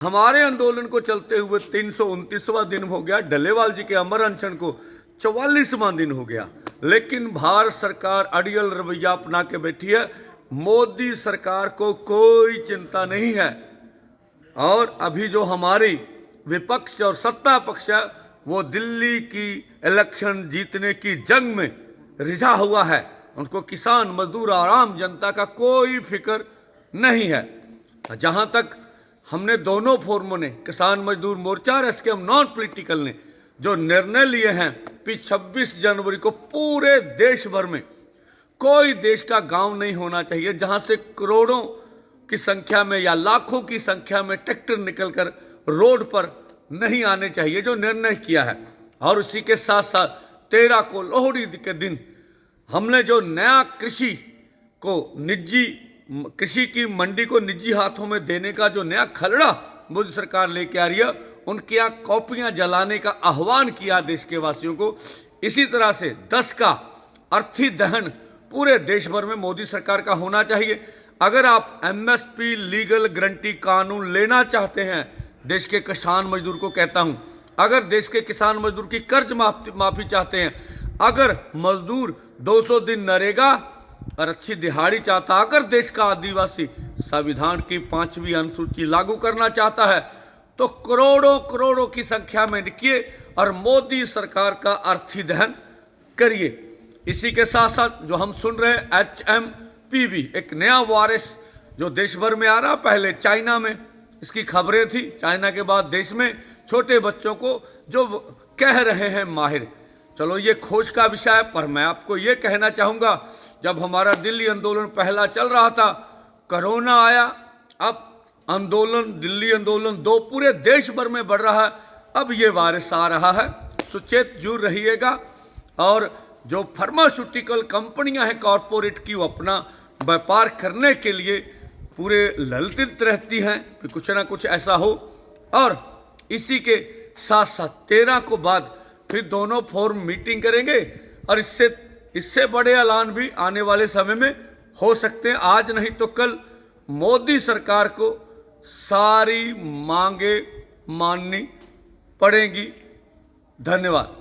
हमारे आंदोलन को चलते हुए 329वां दिन हो गया। डल्लेवाल जी के अमर अनशन को 44वां दिन हो गया, लेकिन भारत सरकार अड़ियल रवैया अपना के बैठी है। मोदी सरकार को कोई चिंता नहीं है और अभी जो हमारी विपक्ष और सत्ता पक्ष है वो दिल्ली की इलेक्शन जीतने की जंग में रिझा हुआ है। उनको किसान, मजदूर और आम जनता का कोई फिक्र नहीं है। जहां तक हमने दोनों फोरमों ने, किसान मजदूर मोर्चा और एसकेएम नॉन पॉलिटिकल ने जो निर्णय लिए हैं कि 26 जनवरी को पूरे देश भर में कोई देश का गांव नहीं होना चाहिए जहां से करोड़ों की संख्या में या लाखों की संख्या में ट्रैक्टर निकलकर रोड पर नहीं आने चाहिए, जो निर्णय किया है। और उसी के साथ साथ 13 को लोहड़ी के दिन हमने जो नया कृषि की मंडी को निजी हाथों में देने का जो नया खलड़ा मोदी सरकार लेके आ रही है, उनके यहाँ कॉपियां जलाने का आह्वान किया देश के वासियों को। इसी तरह से 10 का अर्थी दहन पूरे देश भर में मोदी सरकार का होना चाहिए। अगर आप एमएसपी लीगल गारंटी कानून लेना चाहते हैं, देश के किसान मजदूर को कहता हूं, अगर देश के किसान मजदूर की कर्ज माफी चाहते हैं, अगर मजदूर 200 दिन नरेगा और अच्छी दिहाड़ी चाहता, अगर देश का आदिवासी संविधान की 5वीं अनुसूची लागू करना चाहता है, तो करोड़ों करोड़ों की संख्या में लिखिए और मोदी सरकार का अर्थी दहन करिए। इसी के साथ साथ जो हम सुन रहे हैं HMPV, एक नया वायरस जो देश भर में आ रहा, पहले चाइना में इसकी खबरें थी, चाइना के बाद देश में छोटे बच्चों को जो कह रहे हैं माहिर। चलो ये खोज का विषय है, पर मैं आपको ये कहना चाहूँगा, जब हमारा दिल्ली आंदोलन पहला चल रहा था, कोरोना आया, अब दिल्ली आंदोलन 2 पूरे देश भर में बढ़ रहा है, अब ये वायरस आ रहा है। सुचेत जुड़ रहिएगा। और जो फार्मास्यूटिकल कंपनियां हैं कॉरपोरेट की, वो अपना व्यापार करने के लिए पूरे ललचित रहती हैं कि कुछ ना कुछ ऐसा हो। और इसी के साथ साथ 13 को बाद फिर दोनों फोरम मीटिंग करेंगे और इससे बड़े ऐलान भी आने वाले समय में हो सकते हैं। आज नहीं तो कल मोदी सरकार को सारी मांगे माननी पड़ेंगी। धन्यवाद।